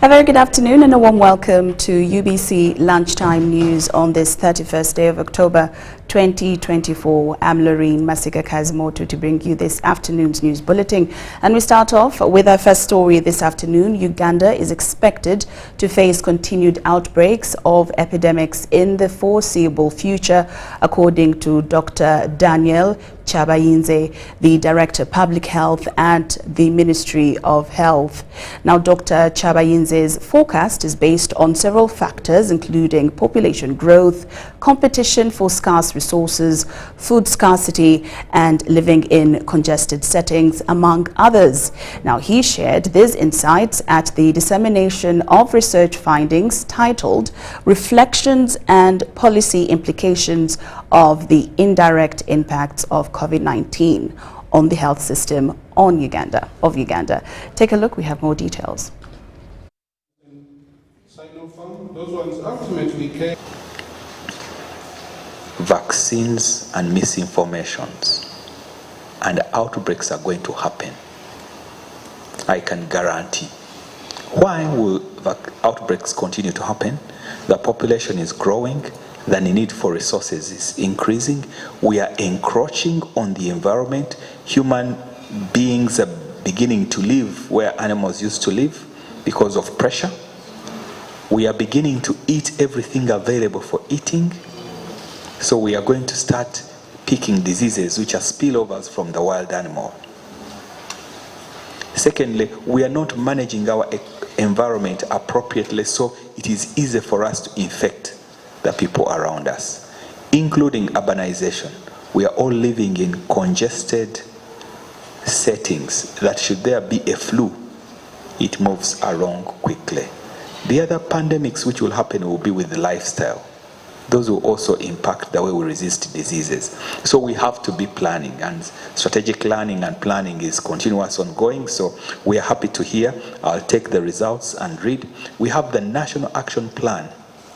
A very good afternoon and a warm welcome to UBC Lunchtime News on this 31st day of October 2024. I'm Lorraine Masika Kazimoto to bring you this afternoon's news bulletin. And we start off with our first story this afternoon. Uganda is expected to face continued outbreaks of epidemics in the foreseeable future, according to Dr. Daniel Chabayinze, the Director of Public Health at the Ministry of Health. Now, Dr. Chabayinze's forecast is based on several factors, including population growth, competition for scarce resources, food scarcity, and living in congested settings, among others. Now, he shared these insights at the dissemination of research findings titled Reflections and Policy Implications of the Indirect Impacts of COVID-19 on the health system of Uganda. Take a look, we have more details. Those ones ultimately came. Vaccines and misinformations and outbreaks are going to happen. I can guarantee. Why will outbreaks continue to happen? The population is growing. The need for resources is increasing. We are encroaching on the environment. Human beings are beginning to live where animals used to live because of pressure. We are beginning to eat everything available for eating. So we are going to start picking diseases which are spillovers from the wild animal. Secondly, we are not managing our environment appropriately, so it is easy for us to infect the people around us, including urbanization. We are all living in congested settings that should there be a flu, it moves along quickly. The other pandemics which will happen will be with the lifestyle. Those will also impact the way we resist diseases. So we have to be planning, and strategic learning and planning is continuous ongoing. So we are happy to hear. I'll take the results and read. We have the National Action Plan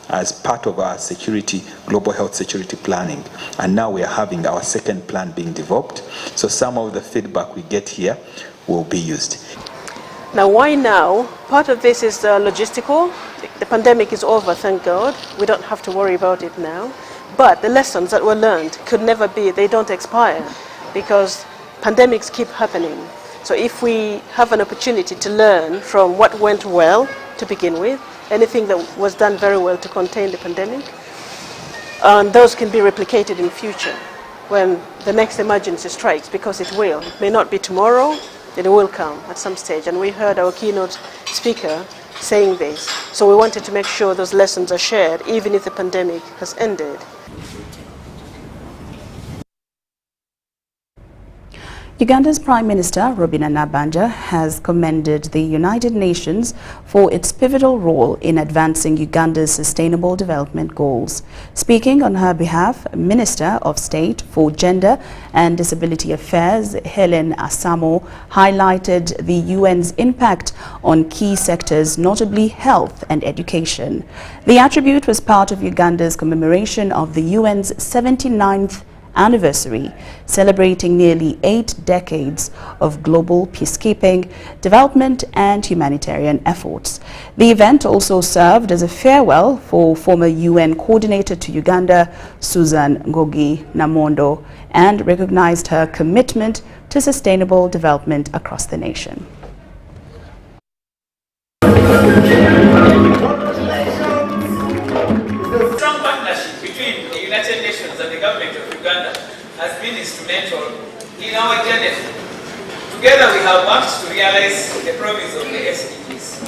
as part of our security, global health security planning. And now we are having our second plan being developed. So some of the feedback we get here will be used. Now, why now? Part of this is logistical. The pandemic is over, thank God. We don't have to worry about it now. But the lessons that were learned could never be, they don't expire, because pandemics keep happening. So if we have an opportunity to learn from what went well to begin with, anything that was done very well to contain the pandemic, those can be replicated in future when the next emergency strikes, because it will. It may not be tomorrow, it will come at some stage. And we heard our keynote speaker saying this. So we wanted to make sure those lessons are shared, even if the pandemic has ended. Uganda's Prime Minister, Robina Nabanja, has commended the United Nations for its pivotal role in advancing Uganda's sustainable development goals. Speaking on her behalf, Minister of State for Gender and Disability Affairs, Helen Asamo, highlighted the UN's impact on key sectors, notably health and education. The attribute was part of Uganda's commemoration of the UN's 79th anniversary, celebrating nearly 8 decades of global peacekeeping, development and humanitarian efforts. The event also served as a farewell for former UN coordinator to Uganda, Susan Ngogi Namondo, and recognized her commitment to sustainable development across the nation. Has been instrumental in our journey. Together we have worked to realize the promise of the SDGs,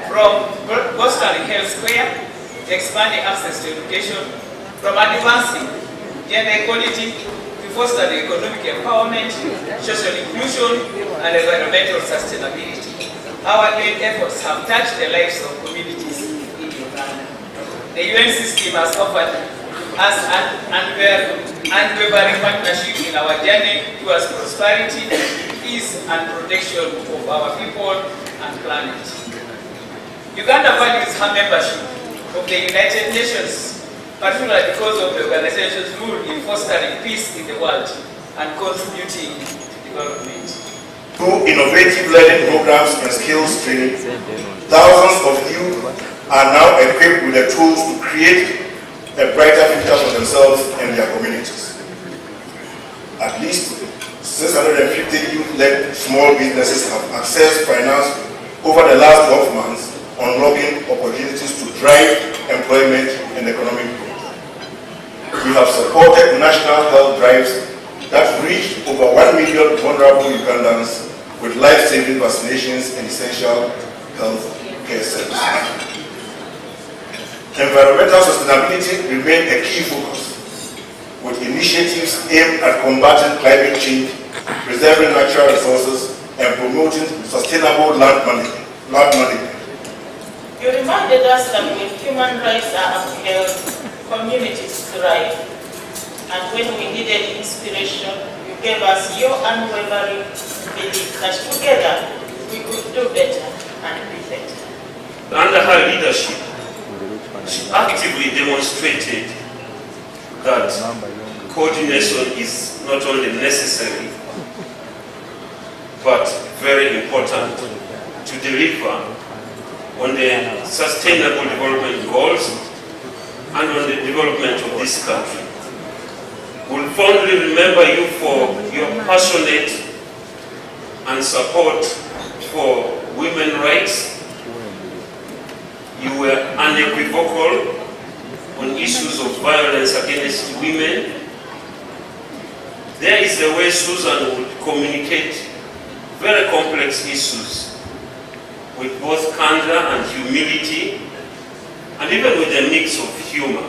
from fostering health care to expanding access to education, from advancing gender equality to fostering economic empowerment, social inclusion, and environmental sustainability. Our joint efforts have touched the lives of communities in Uganda. The UN system has offered us an unwavering partnership in our journey towards prosperity, peace, and protection of our people and planet. Uganda values her membership of the United Nations, particularly because of the organization's role in fostering peace in the world and contributing to development. Through innovative learning programs and skills training, thousands of youth are now equipped with the tools to create a brighter future for themselves and their communities. At least 650 youth-led small businesses have accessed finance over the last 12 months, unlocking opportunities to drive employment and economic growth. We have supported national health drives that reached over 1 million vulnerable Ugandans with life-saving vaccinations and essential health care services. Environmental sustainability remains a key focus, with initiatives aimed at combating climate change, preserving natural resources, and promoting sustainable land management. You reminded us that when human rights are upheld, communities thrive. And when we needed inspiration, you gave us your unwavering belief that together we could do better and be better. Under her leadership, she actively demonstrated that coordination is not only necessary, but very important to deliver on the sustainable development goals and on the development of this country. We'll fondly remember you for your passionate and support for women's rights. You were unequivocal on issues of violence against women. There is a way Susan would communicate very complex issues with both candor and humility, and even with a mix of humor.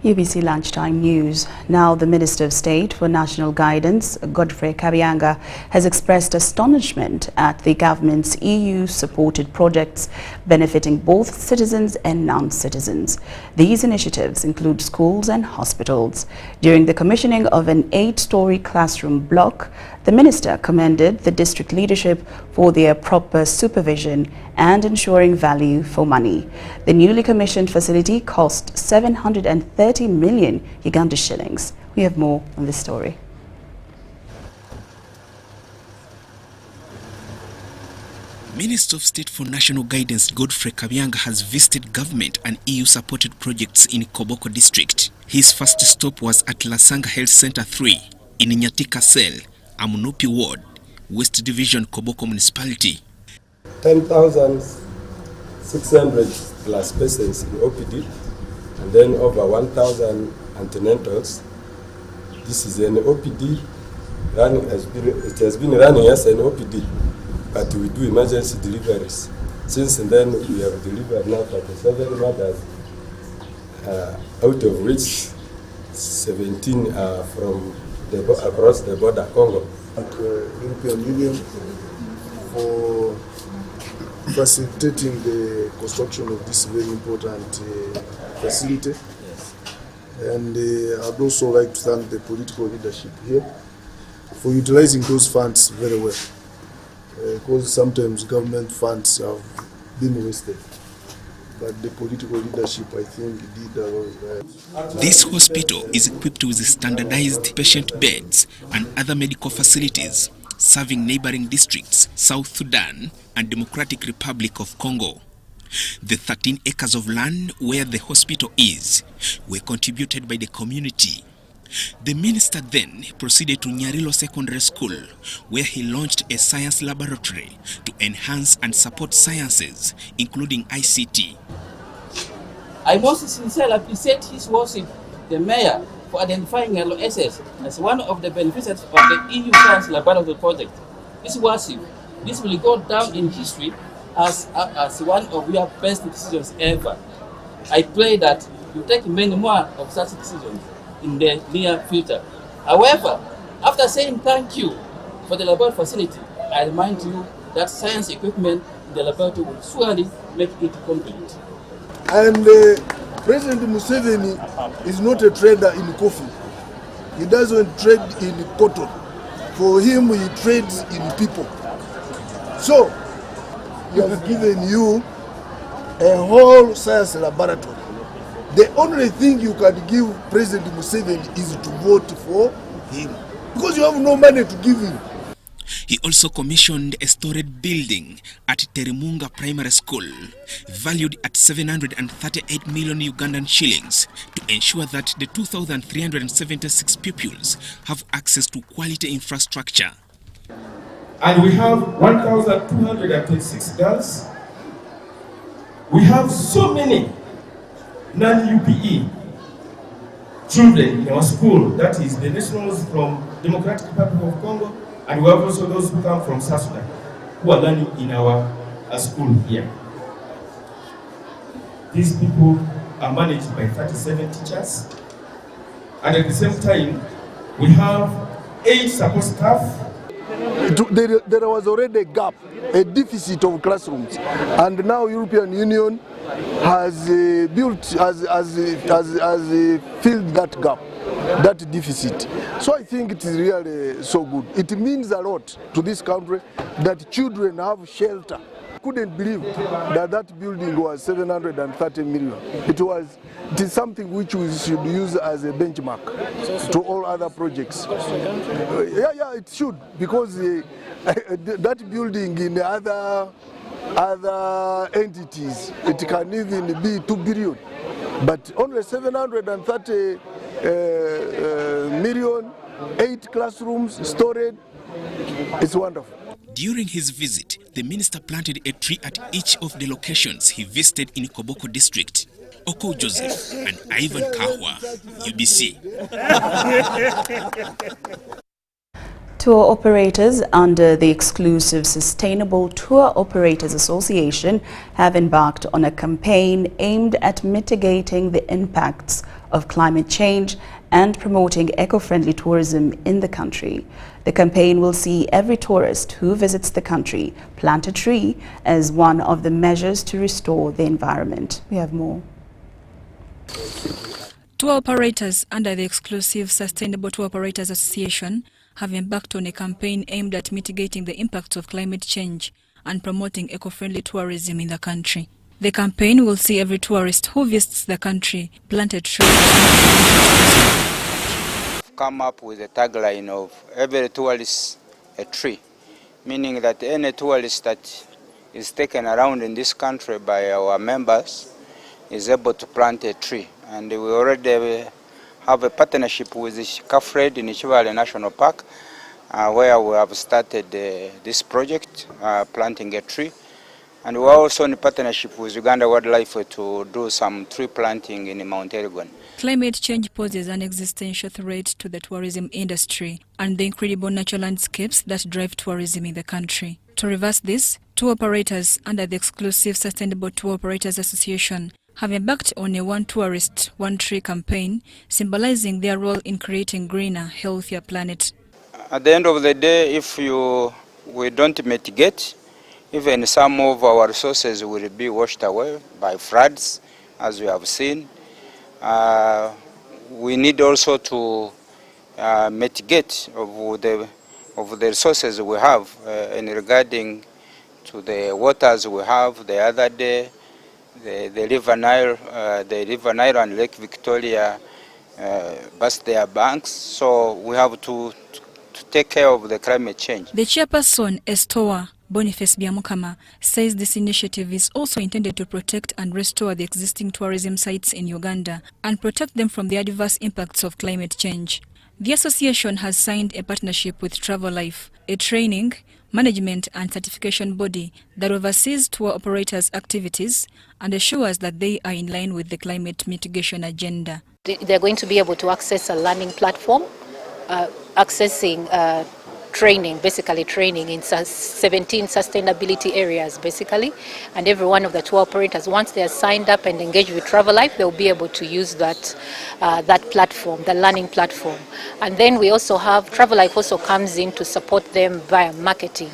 UBC Lunchtime News. Now, the Minister of State for National Guidance, Godfrey Kabianga, has expressed astonishment at the government's EU-supported projects benefiting both citizens and non-citizens. These initiatives include schools and hospitals. During the commissioning of an 8-story classroom block, the Minister commended the district leadership for their proper supervision and ensuring value for money. The newly commissioned facility cost 730 million Uganda shillings. We have more on this story. Minister of State for National Guidance Godfrey Kabianga has visited government and EU-supported projects in Koboko district. His first stop was at Lasanga Health Center 3 in Nyatika Cell, Amunupi Ward, West Division, Koboko Municipality. 10,600 plus patients in OPD, and then over 1,000 antenatals. This is an OPD, it has been running as an OPD, but we do emergency deliveries. Since then, we have delivered now 37 mothers, out of which 17 are from across the border, Congo. European Union for facilitating the construction of this very important facility. Yes. And I'd also like to thank the political leadership here for utilizing those funds very well, because sometimes government funds have been wasted. But the political leadership, I think, did a lot. This hospital is equipped with standardized patient beds and other medical facilities, serving neighboring districts, South Sudan and Democratic Republic of Congo. The 13 acres of land where the hospital is were contributed by the community. The minister then proceeded to Nyarilo Secondary School, where he launched a science laboratory to enhance and support sciences, including ICT. I most sincerely appreciate his worship, the mayor, for identifying LSS as one of the beneficiaries of the EU Science Laboratory project. This worship, this will go down in history as one of your best decisions ever. I pray that you take many more of such decisions in the near future. However, after saying thank you for the laboratory facility, I remind you that science equipment in the laboratory will surely make it complete. And President Museveni is not a trader in coffee. He doesn't trade in cotton. For him, he trades in people. So, he has given you a whole science laboratory. The only thing you can give President Museveni is to vote for him. because you have no money to give him. He also commissioned a storied building at Terimunga Primary School, valued at 738 million Ugandan shillings, to ensure that the 2,376 pupils have access to quality infrastructure. And we have 1,226 girls. We have so many non-UPE children in our school, that is the nationals from Democratic Republic of Congo, and we have also those who come from South Sudan, who are learning in our school here. These people are managed by 37 teachers, and at the same time, we have 8 support staff. There was already a gap, a deficit of classrooms, and now European Union has filled that gap, that deficit. So I think it is really so good. It means a lot to this country that children have shelter. Couldn't believe that that building was 730 million. It is something which we should use as a benchmark to all other projects. Yeah, it should, because that building in other entities, it can even be 2 billion, but only 730 million, 8 classrooms, storage. It's wonderful. During his visit, the minister planted a tree at each of the locations he visited in Koboko district. Oko Joseph and Ivan Kahwa, UBC. Tour operators under the exclusive Sustainable Tour Operators Association have embarked on a campaign aimed at mitigating the impacts of climate change and promoting eco-friendly tourism in the country. The campaign will see every tourist who visits the country plant a tree as one of the measures to restore the environment. We have more. Tour operators under the exclusive Sustainable Tour Operators Association have embarked on a campaign aimed at mitigating the impacts of climate change and promoting eco-friendly tourism in the country. The campaign will see every tourist who visits the country plant a tree. Come up with a tagline of every tourist a tree, meaning that any tourist that is taken around in this country by our members is able to plant a tree. And we already have a partnership with Kafred in Ichivale National Park, where we have started this project, planting a tree. And we are also in partnership with Uganda Wildlife to do some tree planting in Mount Elgon. Climate change poses an existential threat to the tourism industry and the incredible natural landscapes that drive tourism in the country. To reverse this, tour operators under the exclusive Sustainable Tour Operators Association have embarked on a One Tourist, One Tree campaign, symbolizing their role in creating greener, healthier planet. At the end of the day, if we don't mitigate, even some of our resources will be washed away by floods, as we have seen. We need also to mitigate of the resources we have in regarding to the waters we have. The other day, the River Nile and Lake Victoria burst their banks, so we have to take care of the climate change. The chairperson, Estoa Boniface Biamukama, says this initiative is also intended to protect and restore the existing tourism sites in Uganda and protect them from the adverse impacts of climate change. The association has signed a partnership with Travel Life, a training, management and certification body that oversees tour operators' activities and assures that they are in line with the climate mitigation agenda. They're going to be able to access a learning platform, accessing basically training in 17 sustainability areas, basically. And every one of the tour operators, once they are signed up and engaged with Travel Life, they'll be able to use that platform, the learning platform. And then we also have, Travel Life also comes in to support them via marketing.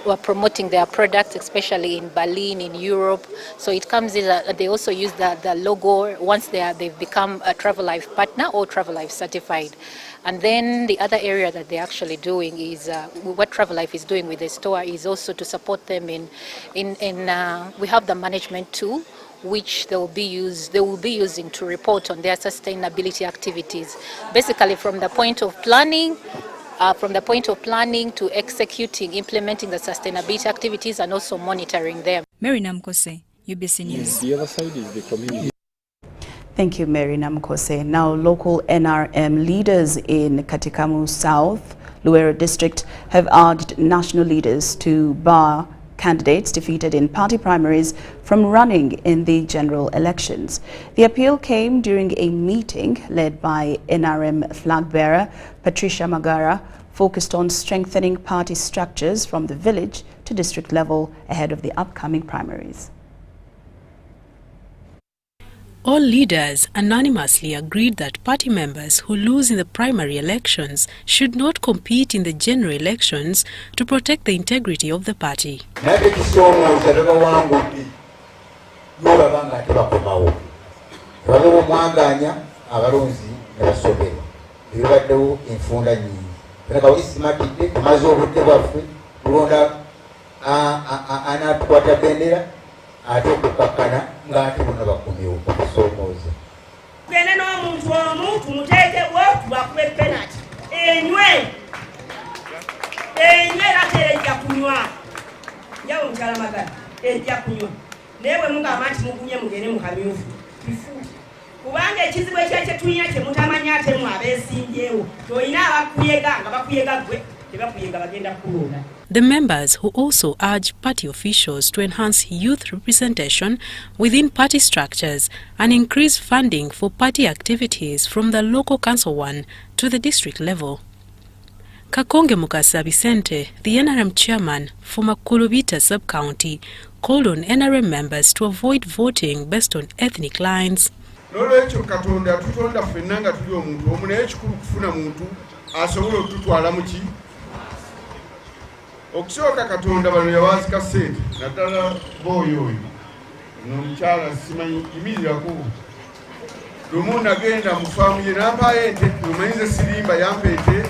We're promoting their products, especially in Berlin, in Europe. So it comes in, they also use the logo once they've become a Travel Life partner or Travel Life certified. And then the other area that they're actually doing is, what Travel Life is doing with the store is also to support them we have the management tool, which they will be using to report on their sustainability activities. Basically from the point of planning from the point of planning to executing, implementing the sustainability activities and also monitoring them. Mary Namkose, UBC News. The other side is the community. Thank you, Mary Namkose. Now, local NRM leaders in Katikamu South, Luwero district, have urged national leaders to bar candidates defeated in party primaries from running in the general elections. The appeal came during a meeting led by NRM flag bearer Patricia Magara, focused on strengthening party structures from the village to district level ahead of the upcoming primaries. All leaders unanimously agreed that party members who lose in the primary elections should not compete in the general elections to protect the integrity of the party. The members who also urged party officials to enhance youth representation within party structures and increase funding for party activities from the local council 1 to the district level. Kakonge Mukasa Vicente, the NRM chairman for Makulubita sub-county, called on NRM members to avoid voting based on ethnic lines. Okusoka katonda bano yawazika sente natala boyo oyo n'omukyala simanyi imirirako lumu nagenda mu faamu ye nampaayo ente lumanyize sirimba yampete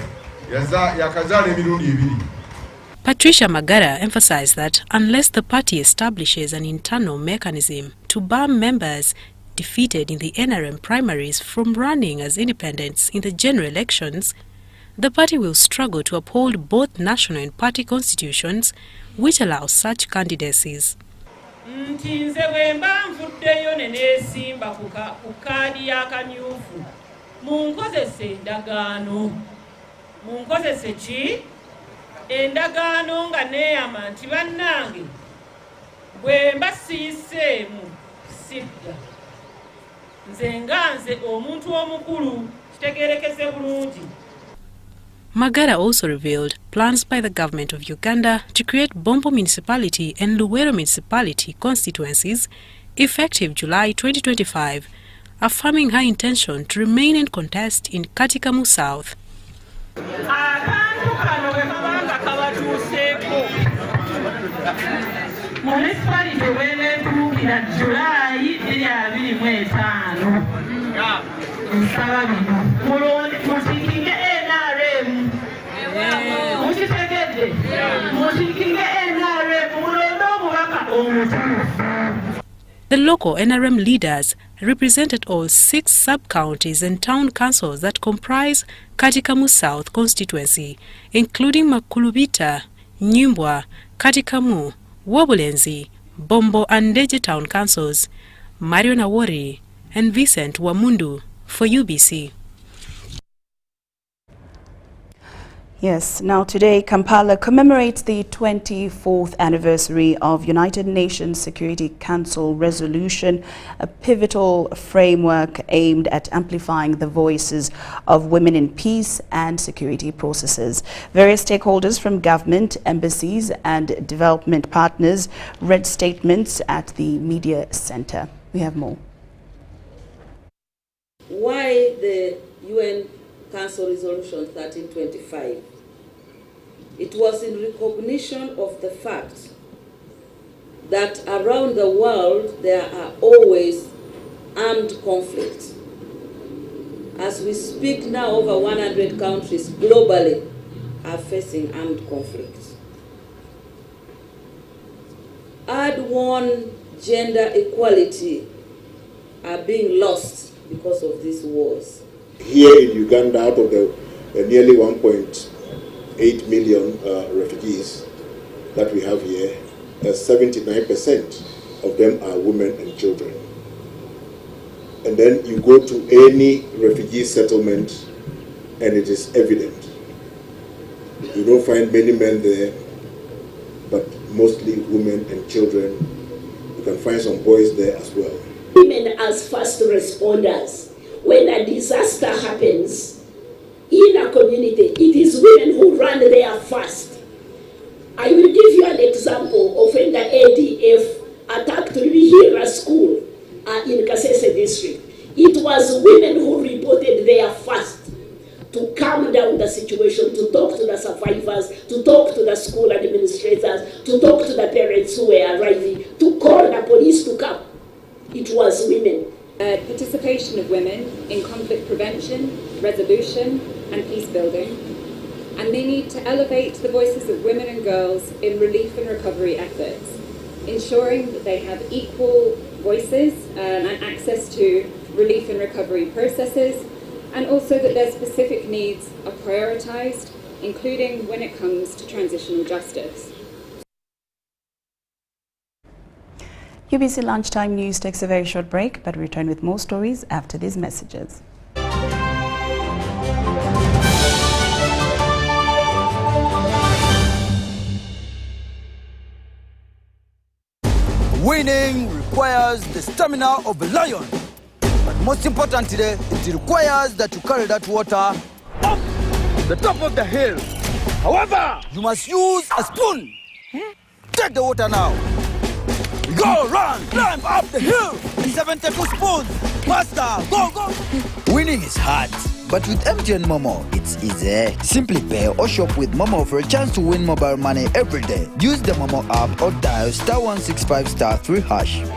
yakazaala emirundi ebiri. Patricia Magara emphasized that unless the party establishes an internal mechanism to bar members defeated in the NRM primaries from running as independents in the general elections, the party will struggle to uphold both national and party constitutions, which allow such candidacies. Magara also revealed plans by the government of Uganda to create Bombo Municipality and Luwero Municipality constituencies effective July 2025, affirming her intention to remain in contest in Katikamu South. The local NRM leaders represented all 6 sub-counties and town councils that comprise Katikamu South constituency, including Makulubita, Nyumbwa, Katikamu, Wabulenzi, Bombo and Ndeje town councils, Mario Nawori and Vincent Wamundu for UBC. Yes, now today Kampala commemorates the 24th anniversary of United Nations Security Council resolution, a pivotal framework aimed at amplifying the voices of women in peace and security processes. Various stakeholders from government, embassies and development partners read statements at the media center. We have more. Why the UN Council Resolution 1325? It was in recognition of the fact that around the world there are always armed conflicts. As we speak now, over 100 countries globally are facing armed conflicts. Add one, gender equality are being lost because of these wars. Here in Uganda, out of the nearly 1.2 8 million refugees that we have here, 79% of them are women and children. And then you go to any refugee settlement and it is evident. You don't find many men there, but mostly women and children. You can find some boys there as well. Women as first responders. When a disaster happens in a community, it is women who run there first. I will give you an example of when the ADF attacked Rihira school in Kasese district. It was women who reported there first to calm down the situation, to talk to the survivors, to talk to the school administrators, to talk to the parents who were arriving, to call the police to come. It was women. Participation of women in conflict prevention, resolution, and peace building. And they need to elevate the voices of women and girls in relief and recovery efforts, ensuring that they have equal voices and access to relief and recovery processes, and also that their specific needs are prioritised, including when it comes to transitional justice. UBC Lunchtime News takes a very short break, but we return with more stories after these messages. Winning requires the stamina of a lion. But most importantly, it requires that you carry that water up the top of the hill. However, you must use a spoon. Take the water now. Go, run, climb up the hill. 72 spoons. Faster, go, go. Winning is hard, but with MTN Momo, it's easy. Simply pay or shop with Momo for a chance to win mobile money every day. Use the Momo app or dial *165 *3#.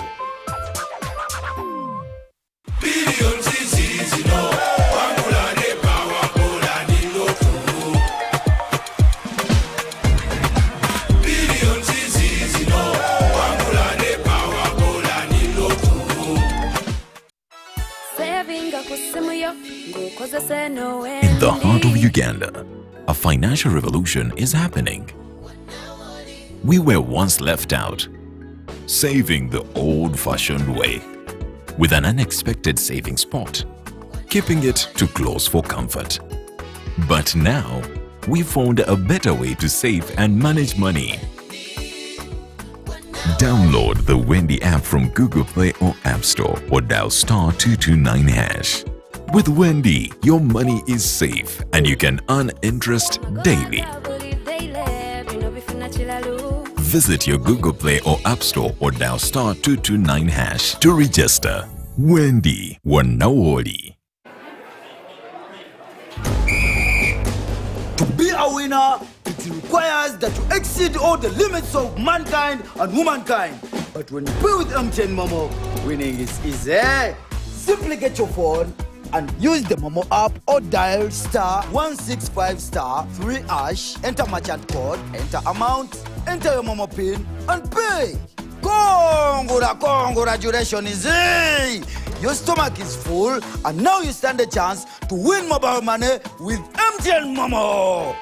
In the heart of Uganda, a financial revolution is happening. We were once left out, saving the old-fashioned way, with an unexpected saving spot, keeping it too close for comfort. But now, we found a better way to save and manage money. Download the Wendy app from Google Play or App Store or dial *229#. With Wendy, your money is safe and you can earn interest daily. Visit your Google Play or App Store or dial *229# to register. Wendy, Wanawoli. To be a winner, it requires that you exceed all the limits of mankind and womankind. But when you play with MTN Momo, winning is easy. Simply get your phone and use the Momo app or dial *165 *3#, enter merchant code, enter amount, enter your Momo PIN and pay. Congratulations! Your stomach is full and now you stand a chance to win mobile money with MTN Momo.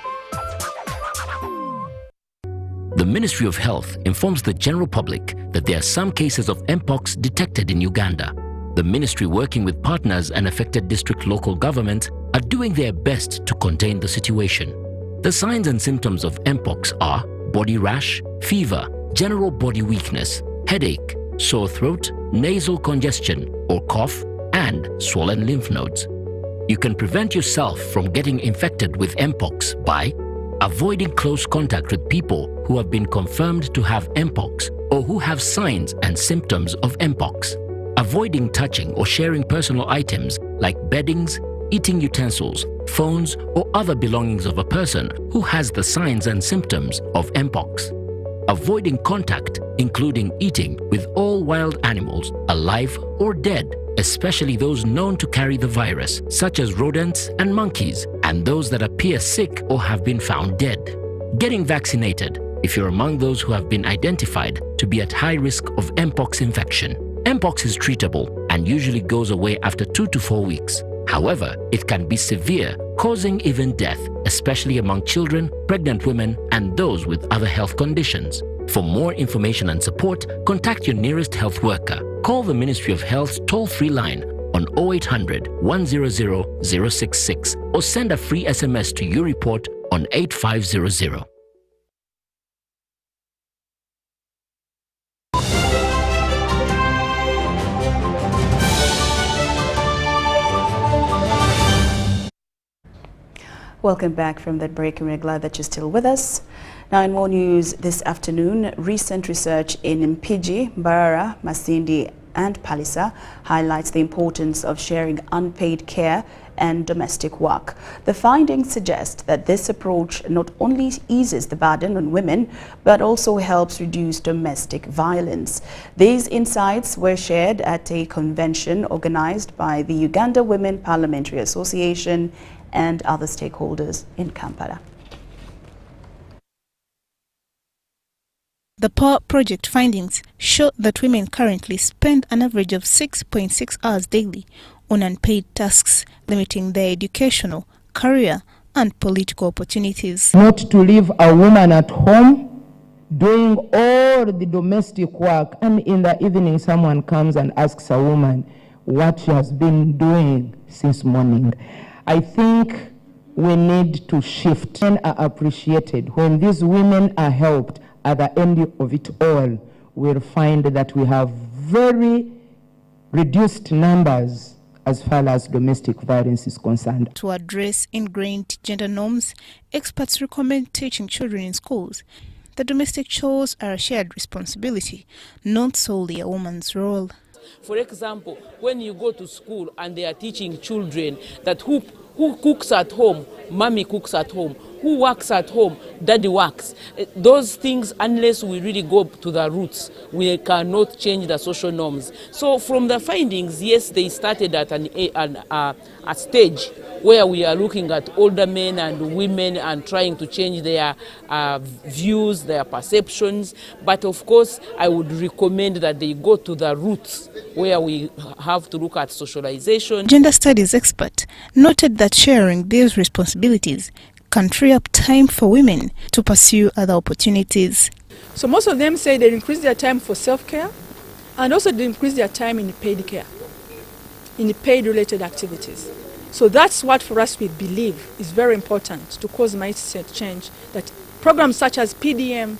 The Ministry of Health informs the general public that there are some cases of Mpox detected in Uganda. The ministry, working with partners and affected district local governments, are doing their best to contain the situation. The signs and symptoms of Mpox are body rash, fever, general body weakness, headache, sore throat, nasal congestion or cough, and swollen lymph nodes. You can prevent yourself from getting infected with Mpox by avoiding close contact with people who have been confirmed to have Mpox or who have signs and symptoms of Mpox. Avoiding touching or sharing personal items like beddings, eating utensils, phones, or other belongings of a person who has the signs and symptoms of Mpox. Avoiding contact, including eating, with all wild animals, alive or dead, especially those known to carry the virus, such as rodents and monkeys, and those that appear sick or have been found dead. Getting vaccinated if you're among those who have been identified to be at high risk of Mpox infection. Mpox is treatable and usually goes away after 2 to 4 weeks. However, it can be severe, causing even death, especially among children, pregnant women, and those with other health conditions. For more information and support, contact your nearest health worker. Call the Ministry of Health's toll-free line on 0800 100 066 or send a free SMS to your report on 8500. Welcome back from that break, and we're glad that you're still with us. Now, in more news this afternoon, recent research in Mpigi, Mbarara, Masindi, and Palisa highlights the importance of sharing unpaid care and domestic work. The findings suggest that this approach not only eases the burden on women, but also helps reduce domestic violence. These insights were shared at a convention organized by the Uganda Women Parliamentary Association and other stakeholders in Kampala. The POWER project findings show that women currently spend an average of 6.6 hours daily on unpaid tasks, limiting their educational, career, and political opportunities. Not to leave a woman at home doing all the domestic work, and in the evening someone comes and asks a woman what she has been doing since morning. I think we need to shift. Men are appreciated. When these women are helped at the end of it all, we'll find that we have very reduced numbers as far as domestic violence is concerned. To address ingrained gender norms, experts recommend teaching children in schools that domestic chores are a shared responsibility, not solely a woman's role. For example, when you go to school and they are teaching children that who cooks at home, mommy cooks at home, who works at home, daddy works. Those things, unless we really go to the roots, we cannot change the social norms. So from the findings, yes, they started at a stage where we are looking at older men and women and trying to change their views, their perceptions. But of course, I would recommend that they go to the roots where we have to look at socialization. Gender studies expert noted that sharing these responsibilities can free up time for women to pursue other opportunities. So most of them say they increase their time for self-care, and also they increase their time in paid care, in paid related activities. So that's what for us we believe is very important to cause mindset change, that programs such as PDM,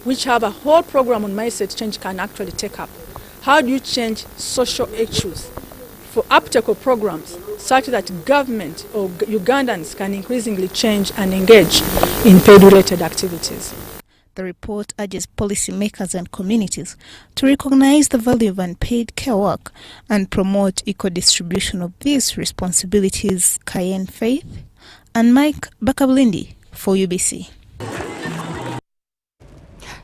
which have a whole program on mindset change, can actually take up. How do you change social issues for uptake of programs such that government or Ugandans can increasingly change and engage in paid-related activities? The report urges policymakers and communities to recognize the value of unpaid care work and promote equal distribution of these responsibilities. Cayenne Faith and Mike Bakablindi for UBC.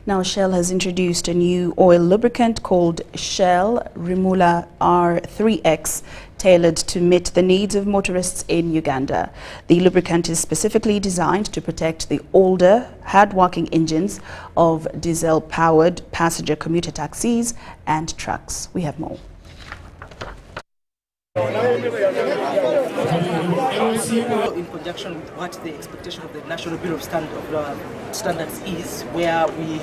Now, Shell has introduced a new oil lubricant called Shell Remula R3X, tailored to meet the needs of motorists in Uganda. The lubricant is specifically designed to protect the older, hard-working engines of diesel-powered passenger commuter taxis and trucks. We have more. In conjunction with what the expectation of the National Bureau of Standards is, where we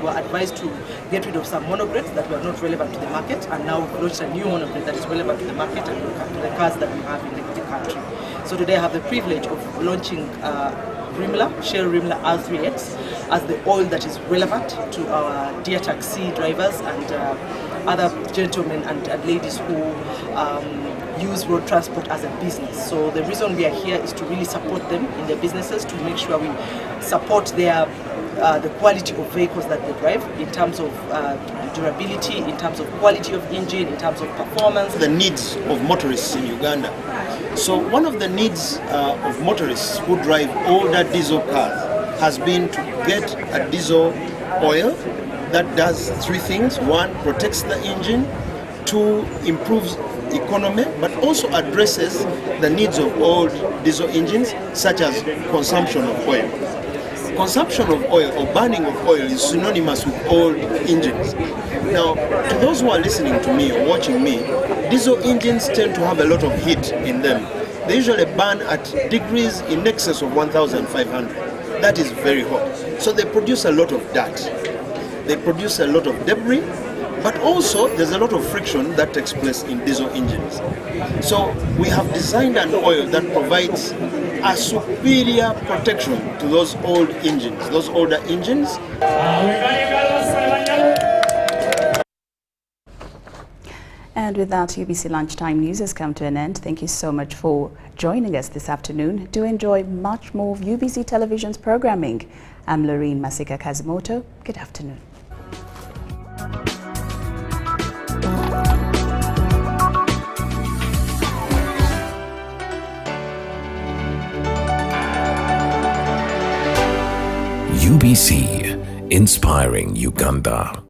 were advised to get rid of some monogrades that were not relevant to the market, and now we've launched a new monograde that is relevant to the market and look at the cars that we have in the country. So today I have the privilege of launching Shell Remula R3X as the oil that is relevant to our dear taxi drivers and other gentlemen and ladies who use road transport as a business. So the reason we are here is to really support them in their businesses, to make sure we support their the quality of vehicles that they drive in terms of durability, in terms of quality of engine, in terms of performance. The needs of motorists in Uganda. So one of the needs of motorists who drive older diesel cars has been to get a diesel oil that does three things. One, protects the engine. Two, improves economy, but also addresses the needs of old diesel engines, such as consumption of oil. Consumption of oil or burning of oil is synonymous with old engines. Now, to those who are listening to me or watching me, diesel engines tend to have a lot of heat in them. they usually burn at degrees in excess of 1,500. That is very hot. So they produce a lot of dirt. They produce a lot of debris, but also there's a lot of friction that takes place in diesel engines. So we have designed an oil that provides a superior protection to those old engines, those older engines. And with that, UBC Lunchtime News has come to an end. Thank you so much for joining us this afternoon. Do enjoy much more of UBC Television's programming. I'm Loreen Masika Kazimoto. Good afternoon. UBC, inspiring Uganda.